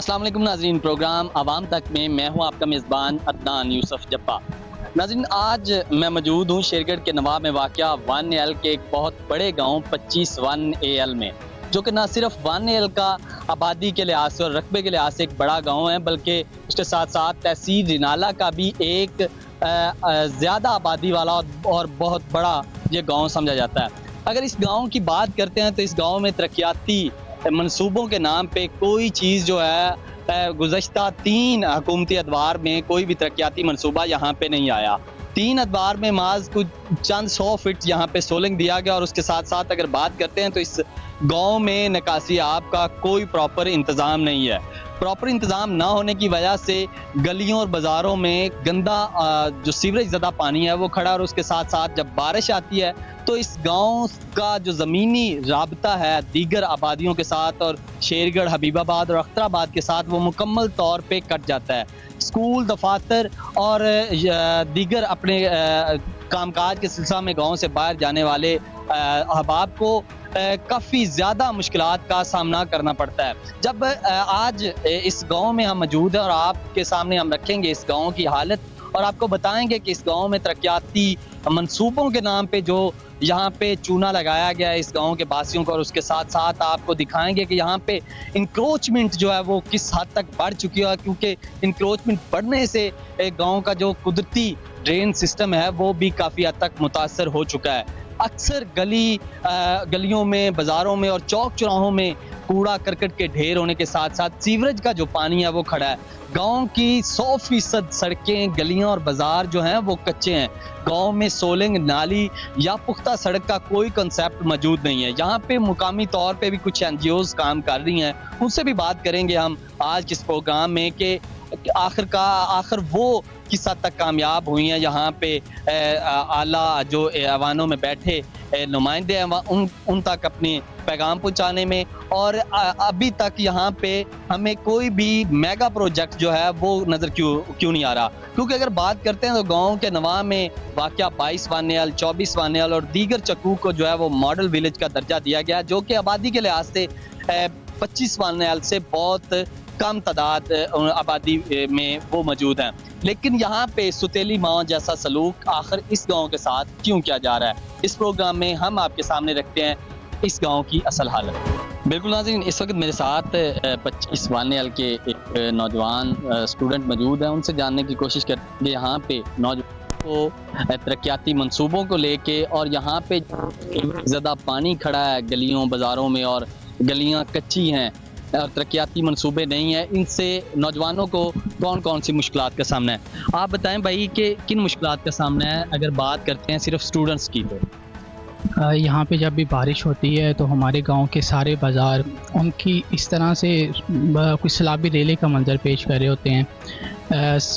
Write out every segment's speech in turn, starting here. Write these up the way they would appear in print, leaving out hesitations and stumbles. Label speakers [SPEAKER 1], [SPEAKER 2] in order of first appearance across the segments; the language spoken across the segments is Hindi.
[SPEAKER 1] अस्सलाम वालेकुम नाज़रीन, प्रोग्राम आवाम तक में मैं हूं आपका मेज़बान अदनान यूसुफ जब्बा। नाज़रीन, आज मैं मौजूद हूं शेरगढ़ के नवाब में वाक़या 1AL के एक बहुत बड़े गांव 25 1AL में, जो कि ना सिर्फ 1AL का आबादी के लिहाज से और रकबे के लिहाज से एक बड़ा गांव है, बल्कि उसके साथ साथ तहसील रिनाला का भी एक ज़्यादा आबादी वाला और बहुत बड़ा ये गाँव समझा जाता है। अगर इस गाँव की बात करते हैं तो इस गाँव में तरक्याती मंसूबों के नाम पे कोई चीज़ जो है गुज़श्ता 3 हुकूमती अदवार में कोई भी तरक्याती मंसूबा यहाँ पे नहीं आया। 3 अदवार में माज कुछ चंद 100 फीट यहाँ पे सोलिंग दिया गया और उसके साथ साथ अगर बात करते हैं तो इस गांव में निकासी आब का कोई प्रॉपर इंतज़ाम नहीं है। प्रॉपर इंतज़ाम ना होने की वजह से गलियों और बाज़ारों में गंदा जो सीवरेज ज़दा पानी है वो खड़ा, और उसके साथ साथ जब बारिश आती है तो इस गांव का जो ज़मीनी राबता है दीगर आबादियों के साथ और शेरगढ़, हबीबाबाद और अख्तराबाद के साथ वो मुकम्मल तौर पे कट जाता है। स्कूल, दफातर और दीगर अपने कामकाज के सिलसिला में गांव से बाहर जाने वाले अहबाब को काफ़ी ज़्यादा मुश्किलात का सामना करना पड़ता है। जब आज इस गांव में हम मौजूद हैं और आपके सामने हम रखेंगे इस गांव की हालत और आपको बताएंगे कि इस गांव में तरक्याती मंसूबों के नाम पे जो यहाँ पे चूना लगाया गया है इस गांव के वासियों को, और उसके साथ साथ आपको दिखाएंगे कि यहाँ पे इंक्रोचमेंट जो है वो किस हद तक बढ़ चुकी है, क्योंकि इंक्रोचमेंट बढ़ने से एक गांव का जो कुदरती ड्रेन सिस्टम है वो भी काफ़ी हद तक मुतासर हो चुका है। अक्सर गलियों में, बाज़ारों में और चौक चौराहों में कूड़ा करकट के ढेर होने के साथ साथ सीवरेज का जो पानी है वो खड़ा है। गांव की 100% सड़कें, गलियां और बाजार जो हैं वो कच्चे हैं। गांव में सोलिंग, नाली या पुख्ता सड़क का कोई कंसेप्ट मौजूद नहीं है। यहाँ पे मुकामी तौर पे भी कुछ NGOs काम कर रही हैं, उनसे भी बात करेंगे हम आज के इस प्रोग्राम में कि आखिर वो किस हद तक कामयाब हुई हैं यहाँ पे आला जो ऐवानों में बैठे नुमाइंदे हैं उन तक अपने पैगाम पहुँचाने में, और अभी तक यहाँ पे हमें कोई भी मेगा प्रोजेक्ट जो है वो नज़र क्यों नहीं आ रहा। क्योंकि अगर बात करते हैं तो गांव के नवाब में वाक़या 22 1AL, 24 1AL और दीगर चक्कू को जो है वो मॉडल विलेज का दर्जा दिया गया, जो कि आबादी के लिहाज से 25 1AL से बहुत कम तादाद आबादी में वो मौजूद हैं। लेकिन यहाँ पे सुतेली माँ जैसा सलूक आखिर इस गांव के साथ क्यों किया जा रहा है, इस प्रोग्राम में हम आपके सामने रखते हैं इस गांव की असल हालत। बिल्कुल नाज़रीन, इस वक्त मेरे साथ 25 1AL के एक नौजवान स्टूडेंट मौजूद हैं, उनसे जानने की कोशिश करेंगे यहाँ पे नौजवान को तरक्याती मंसूबों को लेके, और यहाँ पे ज़्यादा पानी खड़ा है गलियों बाज़ारों में और गलियाँ कच्ची हैं और तरक्याती मंसूबे नहीं हैं, इनसे नौजवानों को कौन कौन सी मुश्किलात का सामना है। आप बताएं भाई कि किन मुश्किलात का सामना है अगर बात करते हैं सिर्फ स्टूडेंट्स की। तो
[SPEAKER 2] यहाँ पे जब भी बारिश होती है तो हमारे गांव के सारे बाज़ार उनकी इस तरह से कुछ सैलाबी रेले का मंजर पेश कर रहे होते हैं।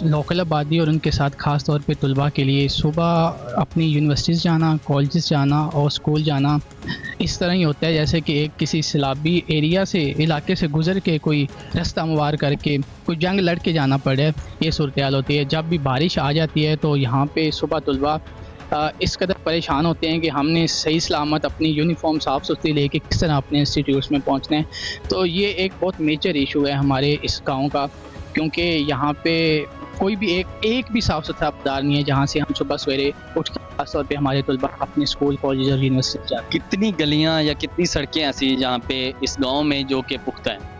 [SPEAKER 2] लोकल आबादी और उनके साथ ख़ास तौर पे तुलबा के लिए सुबह अपनी यूनिवर्सिटीज़ जाना, कॉलेजेस जाना और स्कूल जाना इस तरह ही होता है जैसे कि एक किसी सैलाबी एरिया से, इलाके से गुज़र के कोई रास्ता हमवार करके कोई जंग लड़ के जाना पड़े, ये सूरत हाल होती है। जब भी बारिश आ जाती है तो यहाँ पे सुबह तुलबा इस कदर परेशान होते हैं कि हमने सही सलामत अपनी यूनिफॉर्म साफ़ सुथरी लेके किस तरह अपने इंस्टीट्यूट्स में पहुँचना है। तो ये एक बहुत मेजर इशू है हमारे इस गांव का, क्योंकि यहाँ पे कोई भी एक भी साफ़ सुथरा बाज़ार नहीं है जहाँ से हम सुबह सवेरे उठ के खास तौर पे हमारे तलबा अपने स्कूल, कॉलेज और यूनिवर्सिटी जाते।
[SPEAKER 1] कितनी गलियाँ या कितनी सड़कें ऐसी जहाँ पे इस गाँव में जो कि पुख्ता हैं?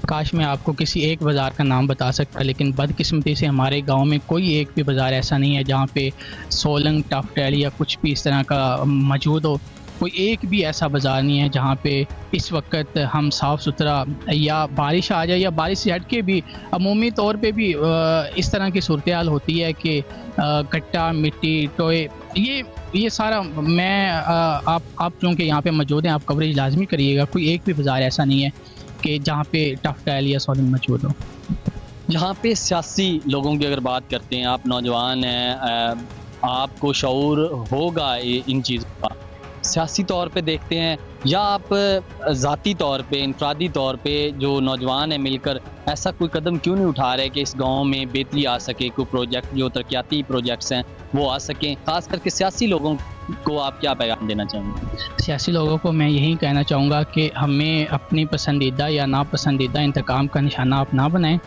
[SPEAKER 2] काश मैं आपको किसी एक बाज़ार का नाम बता सकता, लेकिन बदकिस्मती से हमारे गांव में कोई एक भी बाज़ार ऐसा नहीं है जहां पे सोलंग, टफटेल या कुछ भी इस तरह का मौजूद हो। कोई एक भी ऐसा बाज़ार नहीं है जहां पे इस वक्त हम साफ़ सुथरा, या बारिश आ जाए या बारिश से हट के भी अमूमी तौर पे भी इस तरह की सूरत हाल होती है कि गट्टा, मिट्टी, टोए, ये सारा मैं आप चूँकि यहाँ पे मौजूद हैं, आप कवरेज लाजमी करिएगा। कोई एक भी बाज़ार ऐसा नहीं है कि जहाँ पे टफटेल या सोलिंग मौजूद हो।
[SPEAKER 1] यहाँ पे सियासी लोगों की अगर बात करते हैं, आप नौजवान हैं, आपको शऊर होगा इन चीज़ों का, सियासी तौर पे देखते हैं या आप ज़ाती तौर पे, इनफरादी तौर पे जो नौजवान हैं मिलकर ऐसा कोई कदम क्यों नहीं उठा रहे कि इस गांव में बेहतरी आ सके, कोई प्रोजेक्ट जो तरक्याती प्रोजेक्ट्स हैं वो आ सकें, ख़ास करके सियासी लोगों को आप क्या पैगाम देना चाहेंगे?
[SPEAKER 2] सियासी लोगों को मैं यही कहना चाहूँगा कि हमें अपनी पसंदीदा या नापसंदीदा इंतकाम का निशाना आप ना बनाएं,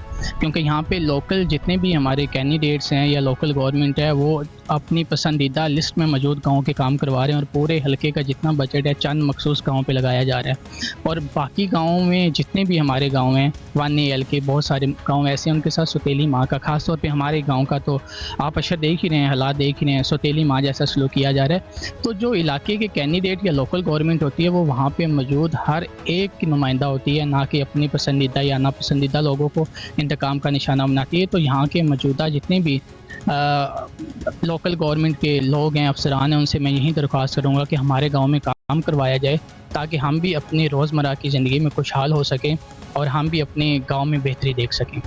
[SPEAKER 2] क्योंकि यहाँ पे लोकल जितने भी हमारे कैंडिडेट्स हैं या लोकल गवर्नमेंट है वो अपनी पसंदीदा लिस्ट में मौजूद गाँव के काम करवा रहे हैं, और पूरे हलके का जितना बजट है चंद मखसूस गाँव पे लगाया जा रहा है। और बाकी गाँवों में जितने भी हमारे गाँव हैं 1AL के बहुत सारे गाँव ऐसे हैं, उनके साथ सौतेली माँ का, ख़ास तौर पे हमारे गाँव का तो आप अशर देख ही रहे हैं, हालात देख ही रहे हैं, सौतेली माँ जैसा सलूक किया जा रहा है। तो जो इलाके के कैंडिडेट या लोकल गवर्नमेंट होती है वो वहाँ पे मौजूद हर एक की नुमाइंदा होती है, ना कि अपनी पसंदीदा या नापसंदीदा लोगों को इंतकाम का निशाना बनाती है। तो यहाँ के मौजूदा जितने भी लोकल गवर्नमेंट के लोग हैं, अफसरान हैं, उनसे मैं यही दरख्वास्त करूँगा कि हमारे गाँव में काम करवाया जाए, ताकि हम भी अपनी रोज़मर्रा की ज़िंदगी में खुशहाल हो सकें और हम भी अपने गाँव में बेहतरी देख सकें।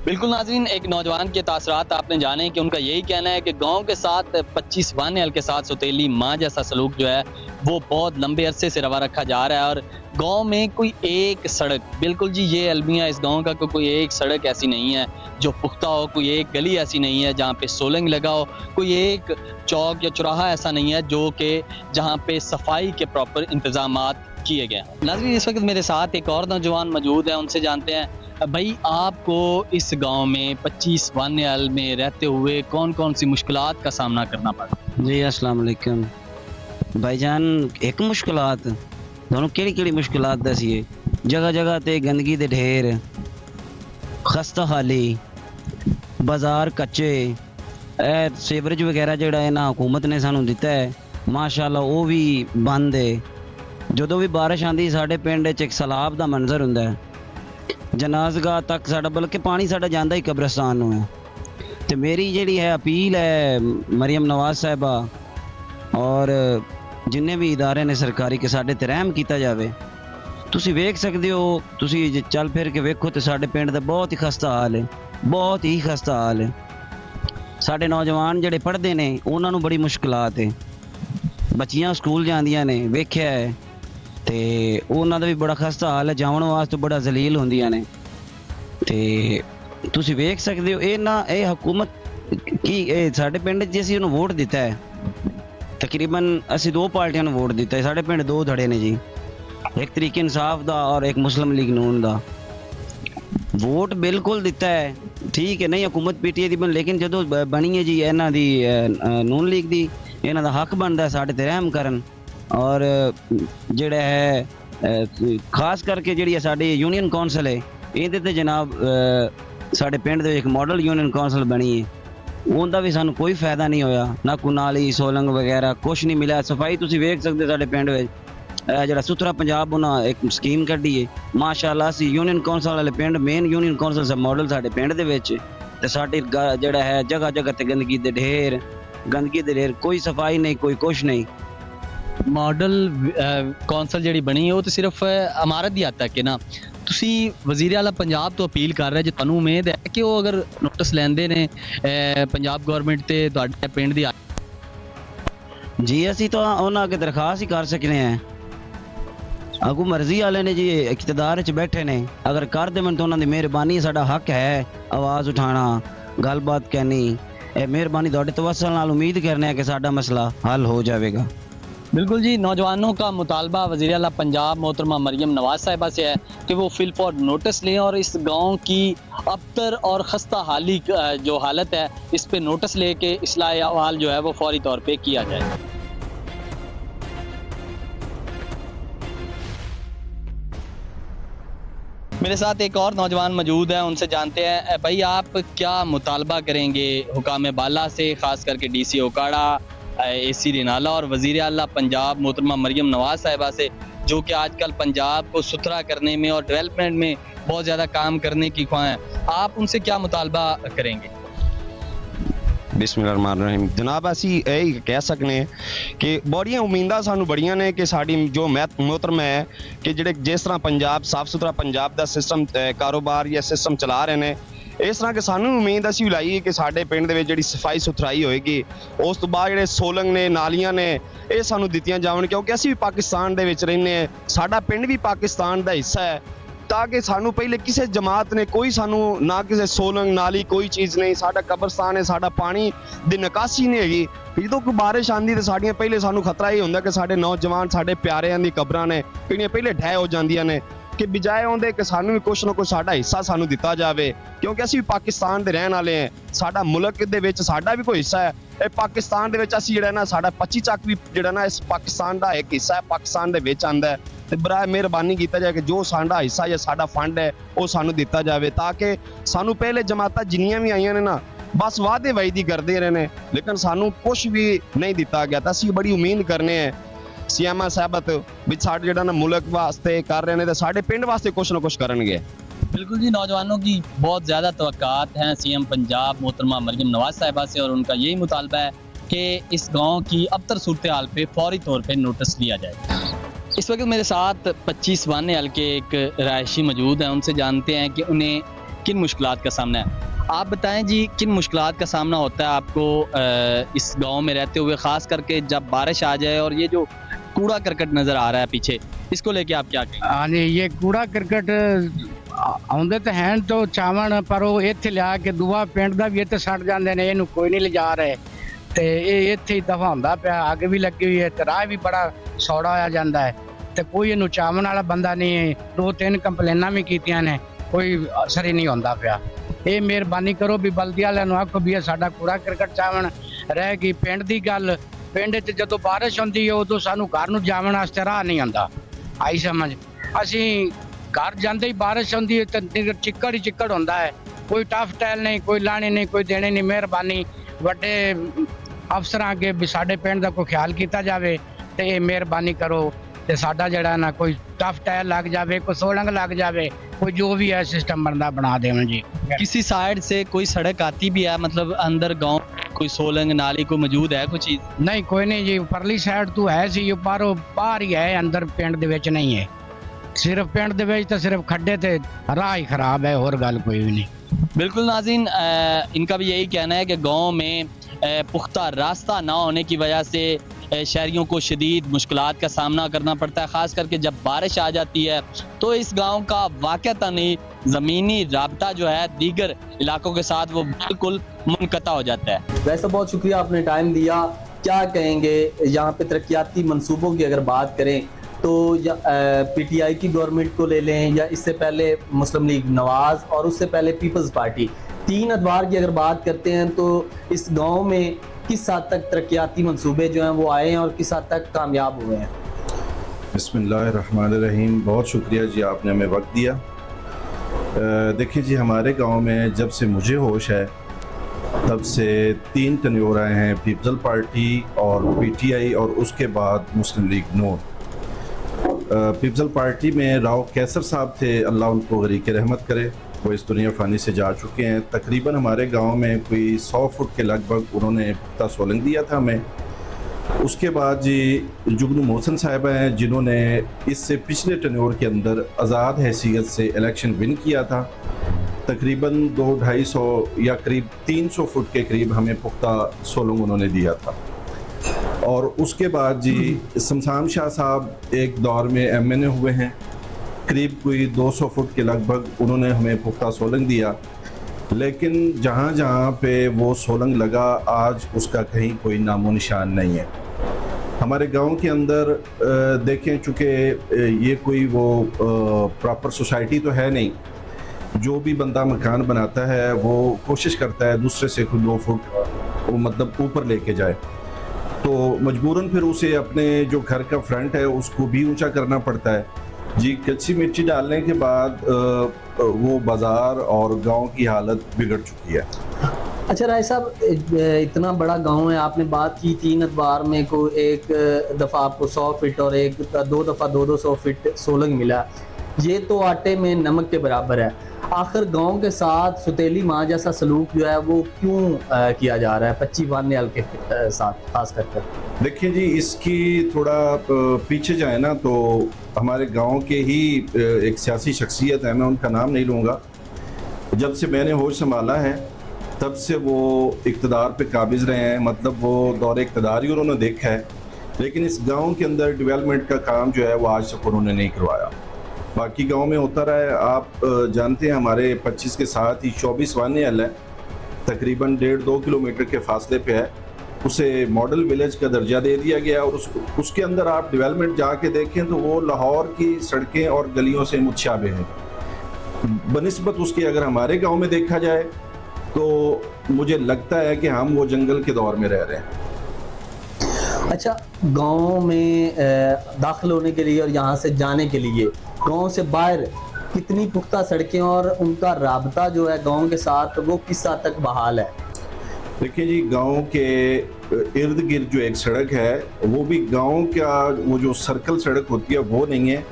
[SPEAKER 1] बिल्कुल नाज़रीन, एक नौजवान के तासरात आपने जाने कि उनका यही कहना है कि गांव के साथ 25 1AL के साथ सौतेली माँ जैसा सलूक जो है वो बहुत लंबे अरसे से रवा रखा जा रहा है। और गांव में कोई एक सड़क, बिल्कुल जी ये अलमिया इस गांव का कोई एक सड़क ऐसी नहीं है जो पुख्ता हो, कोई एक गली ऐसी नहीं है जहाँ पे सोलंग लगा हो, कोई एक चौक या चौराहा ऐसा नहीं है जो कि जहाँ पे सफाई के प्रॉपर इंतजामात किए गए हैं। नाज़रीन, इस वक्त मेरे साथ एक और नौजवान मौजूद है, उनसे जानते हैं भाई आपको इस गांव में 25 1AL में रहते हुए कौन कौन सी मुश्किलात का सामना करना पड़ा?
[SPEAKER 3] जी अस्सलाम वालेकुम भाईजान, एक मुश्किलात दोनों केड़ी मुश्किलात दसिए। जगह जगह ते गंदगी दे ढेर, खस्ता हाली, बाजार कच्चे, सीवरेज वगैरह जिहड़ा है ना हुकूमत ने सानू दिता है माशाअल्लाह वो भी बंद है। जदों भी बारिश आंदी साडे पिंड च एक सैलाब दा मंजर हुंदा है, जनाजगाह तक साडा बल्कि पानी साडा जांदा ही कब्रिस्तान नूं है। ते मेरी जिहड़ी है अपील है मरियम नवाज साहिबा और जिन्ने भी इदारे ने सरकारी के साडे ते रहम कीता जावे। तुसी वेख सकदे हो, तुसी चल फिर के वेखो तो साडे पिंड दा बहुत ही खस्ता हाल है, बहुत ही खस्ता हाल है। साडे नौजवान जिहड़े पढ़दे ने उन्हां नूं बड़ी मुश्किलात है, बच्चियां स्कूल जांदियां ने वेख्या है ते उन्हां दा भी बड़ा खस्ता हाल है, जावन वास्ते बड़ा जलील होंदियां ने। ते तुसी वेख सकदे हो ये हुकूमत की साडे पिंड च असीं उन्हूं वोट दिता है, तकरीबन असीं दो पार्टियां नूं वोट दिता है। साडे पिंड दो धड़े ने जी, एक तरीक इंसाफ दा और एक मुस्लिम लीग नून दा। वोट बिल्कुल दिता है, ठीक है, नहीं हुकूमत PTA दी बन, लेकिन जदों बनी है जी इन्हां दी नून लीग दी, इन्हां दा हक बनदा है साडे ते रहम करन। और जिहड़ा है खास करके जिहड़ी साडी यूनियन कौंसल है इहदे ते जनाब साडे पिंड दे एक मॉडल यूनियन कौंसल बनी है, उनका भी सानू कोई फायदा नहीं होया, ना कुनाली सोलंग वगैरह कुछ नहीं मिला। सफाई तुसी वेख सकदे साडे पिंड विच जिहड़ा सुथरा पंजाब उन्हां एक स्कीम कड्डी है माशाअल्लाह। असीं यूनियन कौंसल वाले पिंड मेन यूनियन कौंसल सा मॉडल साडे पिंड दे विच ते साडी जिहड़ा है जगह जगह ते गंदगी दे ढेर, कोई सफाई नहीं, कोई कुछ नहीं।
[SPEAKER 1] मॉडल कौंसल ਜਿਹੜੀ ਬਣੀ ਹੈ ਉਹ ਤੇ ਸਿਰਫ ਇਮਾਰਤ ਦੀ ਹੱਦ ਤੱਕ ਹੈ ਨਾ। ਤੁਸੀਂ ਵਜ਼ੀਰ ਆਲਾ ਪੰਜਾਬ ਤੋਂ ਅਪੀਲ ਕਰ ਰਹੇ ਜੇ ਤੁਹਾਨੂੰ ਉਮੀਦ ਹੈ ਕਿ ਉਹ ਅਗਰ ਨੋਟਿਸ ਲੈਂਦੇ ਨੇ ਪੰਜਾਬ ਗਵਰਨਮੈਂਟ ਤੇ ਤੁਹਾਡੇ ਪਿੰਡ ਦੀ
[SPEAKER 3] जी असी तो उन्होंने अगे दरखास्त ही कर सकने हैं। अगू मर्जी वाले ने जी इकतदार च बैठे ने, अगर कर देवन तो उन्होंने मेहरबानी, साडा हक है आवाज़ उठाना, गलबात कहनी, मेहरबानी तुहाडे तवस्सुल नाल उम्मीद करने हैं कि साडा मसला हल हो जाएगा।
[SPEAKER 1] बिल्कुल जी, नौजवानों का मुतालबा वज़ीर आला पंजाब मोहतरमा मरियम नवाज साहिबा से है कि वो फिल फॉर नोटिस लें और इस गांव की अबतर और खस्ता हाली जो हालत है इस पे नोटिस लेके इस्लाह अहवाल जो है वो फौरी तौर पे किया जाए। मेरे साथ एक और नौजवान मौजूद है, उनसे जानते हैं भाई आप क्या मुतालबा करेंगे हुकाम बाला से, ख़ास करके DC ओकाड़ा, AC रिनाला और वज़ीर आला पंजाब मोहतरमा मरियम नवाज साहिबा से, जो कि आजकल पंजाब को सुथरा करने में और डेवलपमेंट में बहुत ज़्यादा काम करने की ख्वाह हैं। आप उनसे क्या मुतालबा करेंगे?
[SPEAKER 4] बिस्मिल्लाहिर्रहमानिर्रहीम जनाब, असी यही कह सकने कि बड़ियां उम्मीदां सानू बड़ियां ने कि साडी जो मोहतरम है कि जिहड़े जिस तरह पंजाब साफ सुथरा पंजाब दा सिस्टम कारोबार या सिस्टम चला रहे हैं, इस तरह के सानू उम्मीद असी लाई कि साडे पिंड दे विच जिहड़ी सफाई सुथराई होएगी, उस तो बाद जिहड़े सोलंग ने नालियां ने ये सानू दित्तियां जावन, क्योंकि असी भी पाकिस्तान दे विच रहिंदे, साडा पिंड भी पाकिस्तान दा हिस्सा है। ਤਾਂ ਕਿ ਸਾਨੂੰ ਪਹਿਲੇ ਕਿਸੇ ਜਮਾਤ ਨੇ ਕੋਈ ਸਾਨੂੰ ਨਾ ਕਿਸੇ ਸੋਲੰਗ ਨਾਲੀ ਕੋਈ ਚੀਜ਼ ਨਹੀਂ, ਸਾਡਾ ਕਬਰਸਤਾਨ ਹੈ, ਸਾਡਾ ਪਾਣੀ ਦੀ ਨਿਕਾਸੀ ਨਹੀਂ ਹੈਗੀ। ਜਦੋਂ ਕੋਈ ਬਾਰਿਸ਼ ਆਉਂਦੀ ਤੇ ਸਾਡੀਆਂ ਪਹਿਲੇ ਸਾਨੂੰ ਖਤਰਾ ਇਹ ਹੁੰਦਾ ਕਿ ਸਾਡੇ ਨੌਜਵਾਨ ਸਾਡੇ ਪਿਆਰਿਆਂ ਦੀ ਕਬਰਾਂ ਨੇ ਕਿਹੜੀਆਂ ਪਹਿਲੇ ਢਹਿ ਹੋ ਜਾਂਦੀਆਂ ਨੇ, ਕਿ ਬਜਾਏ ਆਉਂਦੇ ਕਿ ਸਾਨੂੰ ਵੀ ਕੁਛ ਨਾ ਕੁਛ ਸਾਡਾ ਹਿੱਸਾ ਸਾਨੂੰ ਦਿੱਤਾ ਜਾਵੇ, ਕਿਉਂਕਿ ਅਸੀਂ ਵੀ ਪਾਕਿਸਤਾਨ ਦੇ ਰਹਿਣ ਵਾਲੇ ਹਾਂ। ਸਾਡਾ ਮੁਲਕ ਦੇ ਵਿੱਚ ਸਾਡਾ ਵੀ ਕੋਈ ਹਿੱਸਾ ਹੈ। ਇਹ ਪਾਕਿਸਤਾਨ ਦੇ ਵਿੱਚ ਅਸੀਂ ਜਿਹੜਾ ਨਾ ਸਾਡਾ 25 ਚੱਕ ਵੀ ਜਿਹੜਾ ਨਾ ਇਸ ਪਾਕਿਸਤਾਨ ਦਾ ਇੱਕ ਹਿੱਸਾ ਹੈ, ਪਾਕਿਸਤਾਨ ਦੇ ਵਿੱਚ ਆਂਦਾ ਹੈ। ਤੇ ਬਰਾਏ ਮਿਹਰਬਾਨੀ ਕੀਤਾ ਜਾਏ ਕਿ ਜੋ ਸਾਡਾ ਹਿੱਸਾ ਜਾਂ ਸਾਡਾ ਫੰਡ ਹੈ ਉਹ ਸਾਨੂੰ ਦਿੱਤਾ ਜਾਵੇ, ਤਾਂ ਕਿ ਸਾਨੂੰ ਪਹਿਲੇ ਜਮਾਤਾਂ ਜਿੰਨੀਆਂ ਵੀ ਆਈਆਂ ਨੇ ਨਾ ਬਸ ਵਾਅਦੇ ਵਾਇਦੀ ਕਰਦੇ ਰਹੇ ਨੇ, ਲੇਕਿਨ ਸਾਨੂੰ ਕੁਝ ਵੀ ਨਹੀਂ ਦਿੱਤਾ ਗਿਆ। ਤਾਂ ਅਸੀਂ ਬੜੀ ਉਮੀਦ ਕਰਨੇ ਹੈ ਸੀਐਮ ਸਾਹਿਬਤ ਵੀ ਸਾਡੇ ਜਿਹੜਾ ਨਾ ਮੁਲਕ ਵਾਸਤੇ ਕਰ ਰਹੇ ਨੇ ਤੇ ਸਾਡੇ ਪਿੰਡ ਵਾਸਤੇ ਕੁਛ ਨਾ कुछ ਕਰਨਗੇ।
[SPEAKER 1] बिल्कुल जी, नौजवानों की बहुत ज़्यादा तवक्कात हैं सीएम पंजाब मोहतरमा मरियम नवाज साहिबा से, और उनका यही मुतालबा है कि इस गांव की अबतर सूरत हाल पे फौरी तौर पे नोटिस लिया जाए। इस वक्त मेरे साथ 25 वाने हल के एक रहायशी मौजूद हैं, उनसे जानते हैं कि उन्हें किन मुश्किलात का सामना है। आप बताएं जी, किन मुश्किलात का सामना होता है आपको इस गाँव में रहते हुए, ख़ास करके जब बारिश आ जाए और ये जो कूड़ा करकट नज़र आ रहा है पीछे, इसको लेके आप क्या कहेंगे?
[SPEAKER 5] हाँ जी, ये कूड़ा करकट आउंदे तो हैं तो चावण, पर वो इत्थे लिया के दूआ पिंड दा भी इत्थे सड़ जांदे ने, इहनूं कोई नहीं लिजा रहे ते ये इत्थे ही दफा हुंदा पिया। अग भी लगी हुई है ते राह भी बड़ा सौड़ा होया जांदा है ते कोई इहनूं चावण वाला बंदा नहीं है। 2-3 कंप्लेनां भी कीतियां ने, कोई असर ही नहीं हुंदा पिया। ये मेहरबानी करो भी बल्दी वालियां नूं आखो भी साडा कूड़ा करकट चावण रह गई। पिंड दी गल, पिंड च जदों बारिश हुंदी है उदों सानूं घर नूं जावण वास्ते राह नहीं आंदा, आई समझ। असीं घर जाते ही बारिश होंदी है तो चिक्कड़ ही चिक्कड़ होंदा है, कोई टफ टैल नहीं, कोई लाने नहीं, कोई देने नहीं। मेहरबानी वड्डे अफसरां अगे भी साडे पिंड दा कोई ख्याल किया जाए तो ये मेहरबानी करो ते साडा जिहड़ा ना कोई टफ टैल लग जाए, कोई सोलंग लग जाए, कोई जो भी है सिस्टम बनता बना देवन जी।
[SPEAKER 1] किसी साइड से कोई सड़क आती भी है, मतलब अंदर गांव कोई सोलंग नाली को मौजूद है कोई चीज?
[SPEAKER 5] नहीं, कोई नहीं जी, परली साइड तो है सी, पर बाहर ही है, अंदर पिंड दे विच नहीं है। सिर्फ पिंड दे विच तो सिर्फ खड्डे ते राह ही खराब है, और गल कोई भी नहीं।
[SPEAKER 1] बिल्कुल नाज़रीन, इनका भी यही कहना है कि गांव में पुख्ता रास्ता ना होने की वजह से शहरियों को शदीद मुश्किलात का सामना करना पड़ता है, ख़ास करके जब बारिश आ जाती है तो इस गांव का वाक़अतन ही ज़मीनी राब्ता जो है दीगर इलाकों के साथ वो बिल्कुल मुनक़ता हो जाता है। वैसे बहुत शुक्रिया आपने टाइम दिया। क्या कहेंगे यहाँ पे तरक्याती मंसूबों की अगर बात करें तो PTI की गवर्नमेंट को ले लें या इससे पहले मुस्लिम लीग नवाज और उससे पहले पीपल्स पार्टी, 3 अदवार की अगर बात करते हैं तो इस गांव में किस हद तक तरक्याती मंसूबे जो हैं वो आए हैं और किस हद तक कामयाब हुए हैं?
[SPEAKER 6] बिस्मिल्लाहिर्रहमानिर्रहीम, बहुत शुक्रिया जी, आपने हमें वक्त दिया। देखिए जी, हमारे गांव में जब से मुझे होश है तब से 3 टन्योर आए हैं, पीपल्स पार्टी और PTI और उसके बाद मुस्लिम लीग नून। पीपल्स पार्टी में राव कैसर साहब थे, अल्लाह उनको गरीक रहमत करे, वो इस दुनिया फ़ानी से जा चुके हैं। तकरीबन हमारे गांव में कोई 100 फुट के लगभग उन्होंने पुख्ता सोलंग दिया था हमें। उसके बाद जी जुगनू मोहसन साहब हैं, जिन्होंने इससे पिछले टन्योर के अंदर आज़ाद हैसियत से इलेक्शन विन किया था। तकरीबन 200-250 या करीब 300 फुट के करीब हमें पुख्ता सोलंग उन्होंने दिया था। और उसके बाद जी शमशान शाह साहब एक दौर में MNA हुए हैं, करीब कोई 200 फुट के लगभग उन्होंने हमें पुख्ता सोलंग दिया। लेकिन जहाँ जहाँ पे वो सोलंग लगा आज उसका कहीं कोई नामो निशान नहीं है। हमारे गांव के अंदर देखें, चूँकि ये कोई वो प्रॉपर सोसाइटी तो है नहीं, जो भी बंदा मकान बनाता है वो कोशिश करता है दूसरे से खुद 2 फुट मतलब ऊपर लेके जाए, तो मजबूरन फिर उसे अपने जो घर का फ्रंट है उसको भी ऊंचा करना पड़ता है जी। कच्ची मिट्टी डालने के बाद वो बाज़ार और गांव की हालत बिगड़ चुकी है।
[SPEAKER 1] अच्छा राय साहब, इतना बड़ा गांव है, आपने बात की 3 अदवार में को एक दफ़ा आपको 100 फीट और 2 दफ़ा 200 फीट सोलंग मिला, ये तो आटे में नमक के बराबर है। आखिर गांव के साथ सुतेली माँ जैसा सलूक जो है वो क्यों किया जा रहा है 25 वाने हल के साथ खास कर?
[SPEAKER 6] देखिए जी, इसकी थोड़ा पीछे जाए ना तो हमारे गांव के ही एक सियासी शख्सियत है, मैं उनका नाम नहीं लूँगा, जब से मैंने होश संभाला है तब से वो इक़्तिदार पे काबिज़ रहे हैं, मतलब वो दौर इक़्तिदार ही उन्होंने देखा है, लेकिन इस गांव के अंदर डेवलपमेंट का काम जो है वो आज तक उन्होंने नहीं करवाया। बाकी गांव में होता रहा है। आप जानते हैं हमारे 25 के साथ ही 24 1L है, तकरीबन 1.5-2 किलोमीटर के फासले पे है। उसे मॉडल विलेज का दर्जा दे दिया गया और उसके अंदर आप डेवलपमेंट जाके देखें तो वो लाहौर की सड़कें और गलियों से मुतशाबे हैं बनिस्बत उसके। अगर हमारे गांव में देखा जाए तो मुझे लगता है कि हम वो जंगल के दौर में रह रहे हैं।
[SPEAKER 1] अच्छा, गांव में दाखिल होने के लिए और यहाँ से जाने के लिए गांव से बाहर कितनी पुख्ता सड़कें और उनका राबता जो है गांव के साथ वो किस हद तक बहाल है?
[SPEAKER 6] देखिए जी, गांव के इर्द गिर्द जो एक सड़क है वो भी गांव का वो जो सर्कल सड़क होती है वो नहीं है।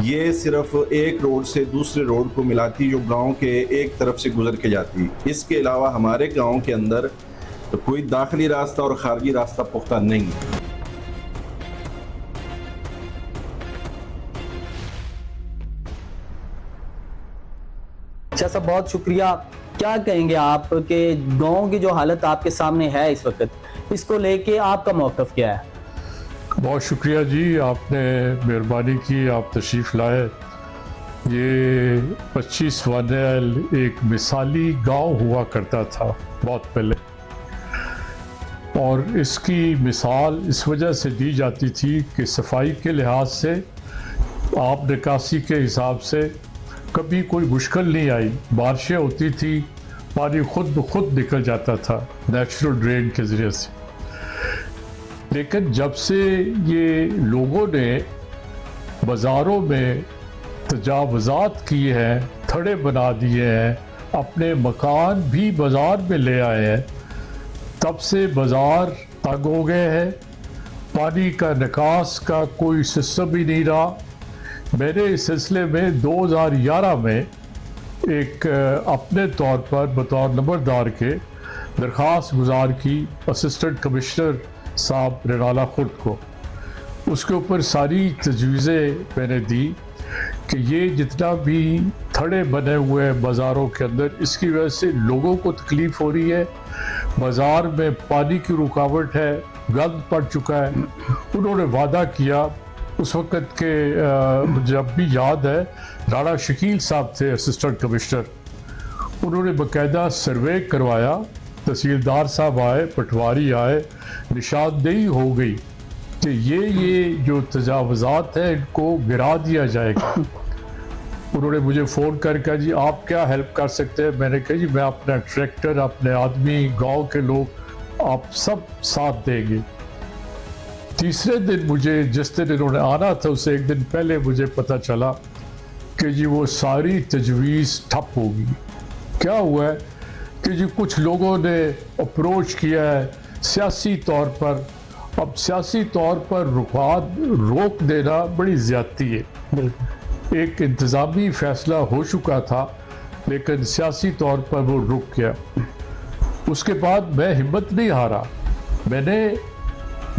[SPEAKER 6] ये सिर्फ एक रोड से दूसरे रोड को मिलाती जो गांव के एक तरफ से गुजर के जाती। इसके अलावा हमारे गांव के अंदर कोई दाखिली रास्ता और खारजी रास्ता पुख्ता नहीं है।
[SPEAKER 1] अच्छा साहब, बहुत शुक्रिया। क्या कहेंगे आप कि गांव की जो हालत आपके सामने है इस वक्त, इसको लेके आपका मौक़िफ़ क्या है?
[SPEAKER 7] बहुत शुक्रिया जी, आपने मेहरबानी की, आप तशरीफ़ लाए। ये 25 1L एक मिसाली गांव हुआ करता था बहुत पहले, और इसकी मिसाल इस वजह से दी जाती थी कि सफाई के लिहाज से, आब निकासी के हिसाब से कभी कोई मुश्किल नहीं आई। बारिशें होती थी, पानी खुद ब खुद निकल जाता था नेचुरल ड्रेन के ज़रिए से। लेकिन जब से ये लोगों ने बाज़ारों में तजावुज़ात किए हैं, थड़े बना दिए हैं, अपने मकान भी बाज़ार में ले आए हैं, तब से बाज़ार तंग हो गए हैं। पानी का निकास का कोई सिस्टम ही नहीं रहा। मैंने इस सिलसिले में 2011 में एक अपने तौर पर बतौर नंबरदार के दरख्वास्त गुजार की असिस्टेंट कमिश्नर साहब रेनाला खुर्द को। उसके ऊपर सारी तजवीज़ें मैंने दी कि ये जितना भी थड़े बने हुए हैं बाज़ारों के अंदर, इसकी वजह से लोगों को तकलीफ़ हो रही है। बाज़ार में पानी की रुकावट है, गंद पड़ चुका है। उन्होंने वादा किया उस वक़्त के, जब भी याद है, राणा शकील साहब थे असिस्टेंट कमिश्नर, उन्होंने बाकायदा सर्वे करवाया, तहसीलदार साहब आए, पटवारी आए, निशानदेही हो गई कि ये जो तजावुज़ात हैं इनको गिरा दिया जाएगा। उन्होंने मुझे फ़ोन कर कहा जी आप क्या हेल्प कर सकते हैं? मैंने कहा जी मैं अपना ट्रैक्टर, अपने आदमी, गांव के लोग, आप सब साथ देंगे। तीसरे दिन मुझे, जिस दिन इन्होंने आना था उससे एक दिन पहले मुझे पता चला कि जी वो सारी तजवीज़ ठप होगी। क्या हुआ है कि जी कुछ लोगों ने अप्रोच किया है सियासी तौर पर। अब सियासी तौर पर रोक देना बड़ी ज़्यादती है। एक इंतज़ामी फ़ैसला हो चुका था लेकिन सियासी तौर पर वो रुक गया। उसके बाद मैं हिम्मत नहीं हारा, मैंने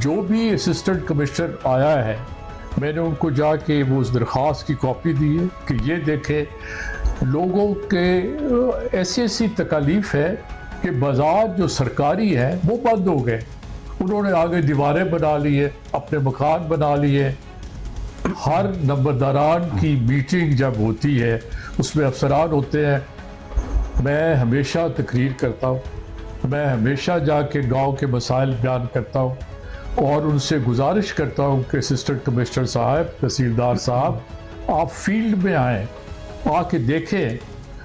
[SPEAKER 7] जो भी असिस्टेंट कमिश्नर आया है मैंने उनको जाके वो उस दरख्वास्त की कॉपी दी है कि ये देखें लोगों के ऐसी तकालीफ है कि बाज़ार जो सरकारी है वो बंद हो गए। उन्होंने आगे दीवारें बना ली है, अपने मकान बना लिए। हर नंबरदारान की मीटिंग जब होती है उसमें अफसरान होते हैं, मैं हमेशा तकरीर करता हूँ, मैं हमेशा जाके गांव के मसाइल बयान करता हूँ और उनसे गुजारिश करता हूँ कि असिस्टेंट कमिश्नर साहब, तहसीलदार साहब, आप फील्ड में आएँ, आके देखें।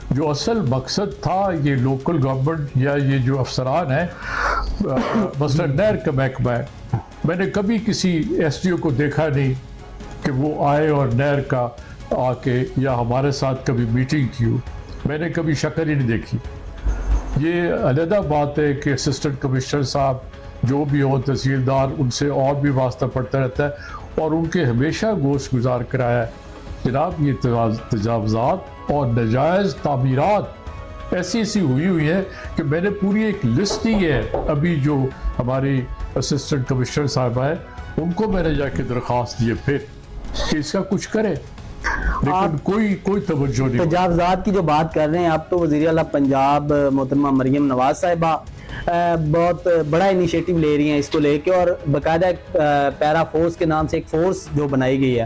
[SPEAKER 7] जो असल मकसद था ये लोकल गवर्नमेंट या ये जो अफसरान हैं, मसलन नहर का महकमा है, मैंने कभी किसी SDO को देखा नहीं कि वो आए और नहर का आके या हमारे साथ कभी मीटिंग की हो, मैंने कभी शक्ल ही नहीं देखी। ये अलग बात है कि असिस्टेंट कमिश्नर साहब जो भी हो, तहसीलदार, उनसे और भी वास्ता पड़ता रहता है और उनके हमेशा गोश्त गुजार कराया है। जनाब ये तजावुज़ात और नाजायज़ तामीरात ऐसी हुई है कि मैंने पूरी एक लिस्ट दी है। अभी जो हमारी असिस्टेंट कमिश्नर साहब आए उनको मैंने जाके दरख्वास्त दिए फिर कि इसका कुछ करें, लेकिन कोई तवज्जो नहीं।
[SPEAKER 1] तजावुज़ात की जो बात कर रहे हैं आप, तो वज़ीर आला पंजाब मोहतरमा मरियम नवाज साहिबा
[SPEAKER 8] बहुत बड़ा इनिशिएटिव ले रही हैं इसको लेके, और बाकायदा पैरा फोर्स के नाम से एक फोर्स जो बनाई गई है,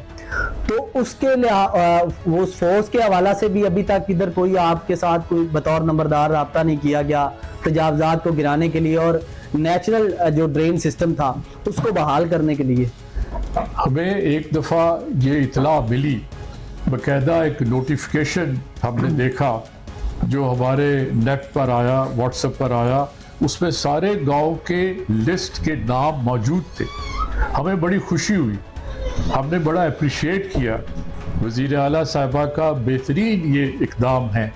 [SPEAKER 8] तो उसके लिए उस फोर्स के हवाला से भी अभी तक इधर कोई आपके साथ कोई बतौर नंबरदार रब्ता नहीं किया गया तजावजात को गिराने के लिए और नेचुरल जो ड्रेन सिस्टम था उसको बहाल करने के लिए?
[SPEAKER 7] हमें एक दफ़ा ये इतला मिली, बाकायदा एक नोटिफिकेशन हमने देखा जो हमारे नेट पर आया, व्हाट्सएप पर आया, उसमें सारे गांव के लिस्ट के नाम मौजूद थे। हमें बड़ी खुशी हुई, हमने बड़ा अप्रिशिएट किया वज़ीर आला साहिबा का बेहतरीन ये इक़दाम है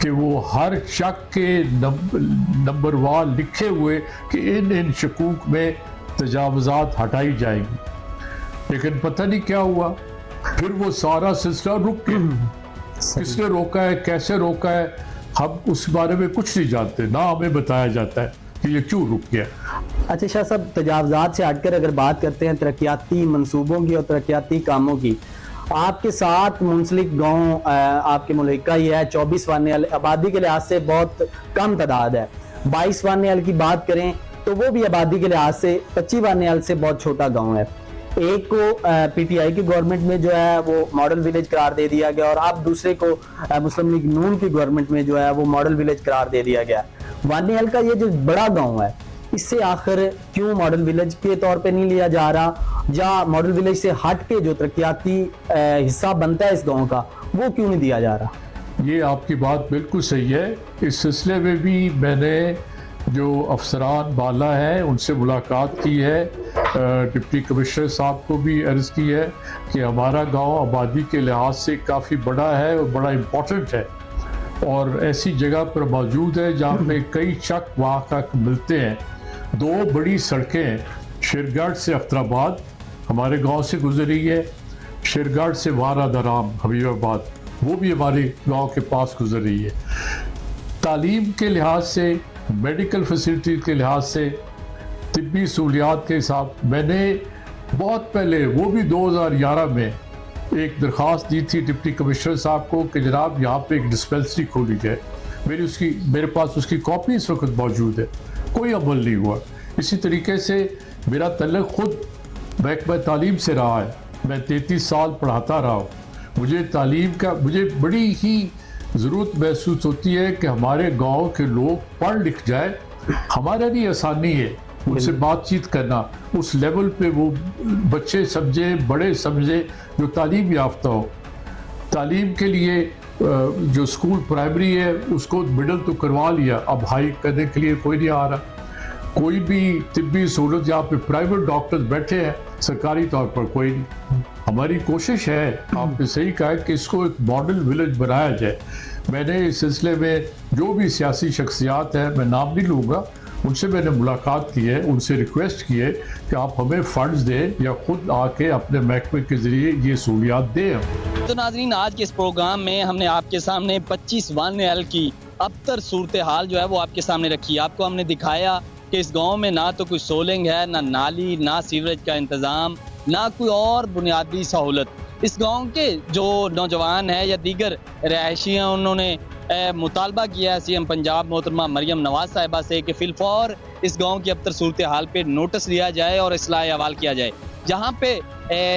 [SPEAKER 7] कि वो हर शक के नंबरवार लिखे हुए कि इन शकूक में तजावज़ात हटाई जाएंगी। लेकिन पता नहीं क्या हुआ, फिर वो सारा सिलसिला रुक गया। किसने रोका है, कैसे रोका है, हम उस बारे में कुछ नहीं जानते, ना हमें बताया जाता है कि ये क्यों रुक गया।
[SPEAKER 8] अच्छा शाह साहब, तजावजात से हटकर अगर बात करते हैं तरक्याती मंसूबों की और तरक्याती कामों की, आपके साथ मुंसलिक गाँव आपके मुल्क का ही है, 24 वाने आबादी के लिहाज से बहुत कम तादाद है। 22 वाने की बात करें तो वो भी आबादी के लिहाज से 25 वाने से बहुत छोटा गाँव है। एक को पीटीआई की गवर्नमेंट में जो है वो मॉडल विलेज करार दे दिया गया और अब दूसरे को मुस्लिम लीग नून की गवर्नमेंट में जो है वो मॉडल विलेज करार दे दिया गया। वानियाल का ये जो बड़ा गांव है, इससे आखिर क्यों मॉडल विलेज के तौर पे नहीं लिया जा रहा, या मॉडल विलेज से हट के जो तरक्याती हिस्सा बनता है इस गाँव का वो क्यों नहीं दिया जा रहा?
[SPEAKER 7] ये आपकी बात बिल्कुल सही है। इस सिलसिले में भी मैंने जो अफसरान बाला हैं उनसे मुलाकात की है, डिप्टी कमिश्नर साहब को भी अर्ज़ की है कि हमारा गांव आबादी के लिहाज से काफ़ी बड़ा है और बड़ा इम्पोर्टेंट है और ऐसी जगह पर मौजूद है जहाँ पे कई शक वहाँ तक मिलते हैं। 2 बड़ी सड़कें शेरगढ़ से अख्तराबाद हमारे गांव से गुजरी है, शेरगढ़ से वारादाराम हबीबाबाद वो भी हमारे गांव के पास गुजर रही है। तालीम के लिहाज से, मेडिकल फैसिलिटी के लिहाज से, तिब्बी सहूलियात के हिसाब, मैंने बहुत पहले वो भी 2011 में एक दरख्वास्त दी थी डिप्टी कमिश्नर साहब को कि जनाब यहाँ पे एक डिस्पेंसरी खोली जाए। मेरे पास उसकी कॉपी इस वक्त मौजूद है, कोई अमल नहीं हुआ। इसी तरीके से मेरा तल्लुक़ खुद महकमा तालीम से रहा है, मैं 33 साल पढ़ाता रहा हूँ। मुझे तालीम का बड़ी ही ज़रूरत महसूस होती है कि हमारे गांव के लोग पढ़ लिख जाए। हमारा भी आसानी है उनसे बातचीत करना, उस लेवल पे वो बच्चे समझे, बड़े समझे जो तालीम याफ्ता हो। तालीम के लिए जो स्कूल प्राइमरी है उसको मिडल तो करवा लिया, अब हाई करने के लिए कोई नहीं आ रहा। कोई भी तिब्बी सहूलत जहाँ पे प्राइवेट डॉक्टर्स बैठे हैं, सरकारी तौर पर कोई नहीं। हमारी कोशिश है, आपने सही कहा, कि इसको एक मॉडल विलेज बनाया जाए। मैंने इस सिलसिले में जो भी सियासी शख्सियात हैं, मैं नाम नहीं लूँगा, उनसे मैंने मुलाकात की है, उनसे रिक्वेस्ट की है कि आप हमें फंड्स दें या खुद आके अपने महकमे के ज़रिए ये सहूलियात दें।
[SPEAKER 1] तो नाज़रीन, आज के इस प्रोग्राम में हमने आपके सामने 25 वानेल की अबतर सूरत हाल जो है वो आपके सामने रखी। आपको हमने दिखाया कि इस गांव में ना तो कोई सोलिंग है, ना नाली, ना सीवरेज का इंतज़ाम, ना कोई और बुनियादी सहूलत। इस गांव के जो नौजवान हैं या दीगर रहायशी हैं, उन्होंने मुतालबा किया है सीएम पंजाब मोहतरमा मरियम नवाज साहिबा से कि फिलफौर इस गांव की अबतर सूरत हाल पे नोटिस लिया जाए और इस्लाह अहवाल किया जाए। जहाँ पे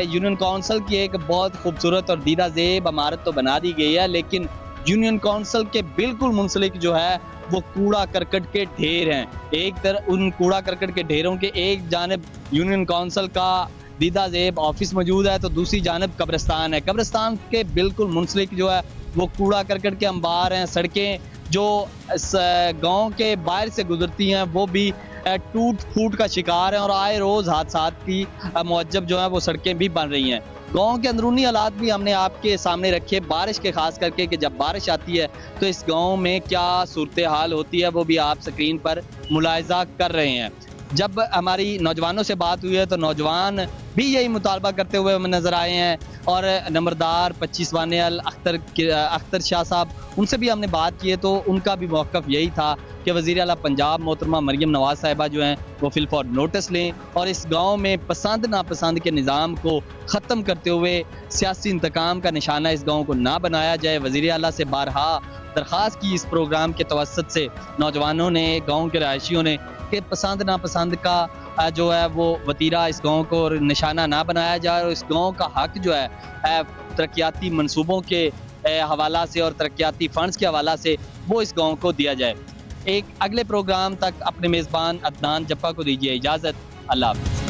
[SPEAKER 1] यूनियन काउंसिल की एक बहुत खूबसूरत और दीदा ज़ेब इमारत तो बना दी गई है, लेकिन यूनियन काउंसिल के बिल्कुल मुंसलिक जो है वो कूड़ा करकट के ढेर हैं। एक तरफ उन कूड़ा करकट के ढेरों के एक जानिब यूनियन काउंसिल का दीदा ज़ेब ऑफिस मौजूद है तो दूसरी जानिब कब्रिस्तान है। कब्रिस्तान के बिल्कुल मुंसलिक जो है वो कूड़ा करकट के अंबार हैं। सड़कें जो गांव के बाहर से गुजरती हैं वो भी टूट फूट का शिकार हैं और आए रोज़ हादसात की मुअज्जब जो है वो सड़कें भी बन रही हैं। गांव के अंदरूनी हालात भी हमने आपके सामने रखे, बारिश के खास करके कि जब बारिश आती है तो इस गांव में क्या सूरत हाल होती है वो भी आप स्क्रीन पर मुलाहिजा कर रहे हैं। जब हमारी नौजवानों से बात हुई है तो नौजवान भी यही मुतालबा करते हुए हमें नज़र आए हैं। और नंबरदार 25 वानियल अख्तर शाह साहब, उनसे भी हमने बात की है तो उनका भी मौक़िफ़ यही था कि वज़ीर आला पंजाब मोहतरमा मरियम नवाज़ साहिबा जो हैं वो फिलफौर नोटिस लें और इस गाँव में पसंद नापसंद के निज़ाम को ख़त्म करते हुए सियासी इंतकाम का निशाना इस गाँव को ना बनाया जाए। वज़ीर आला से बारहा दरख्वास्त की इस प्रोग्राम के तवस्सुत से नौजवानों ने, गाँव के रहायशियों ने, कि पसंद नापसंद का जो है वो वतीरा इस गाँव को निशाना ना बनाया जाए और इस गाँव का हक जो है तरक्याती मंसूबों के हवाला से और तरक्याती फंड्स के हवाला से वो इस गाँव को दिया जाए। एक अगले प्रोग्राम तक अपने मेज़बान अदनान जप्पा को दीजिए इजाज़त। अल्लाह हाफ़िज़।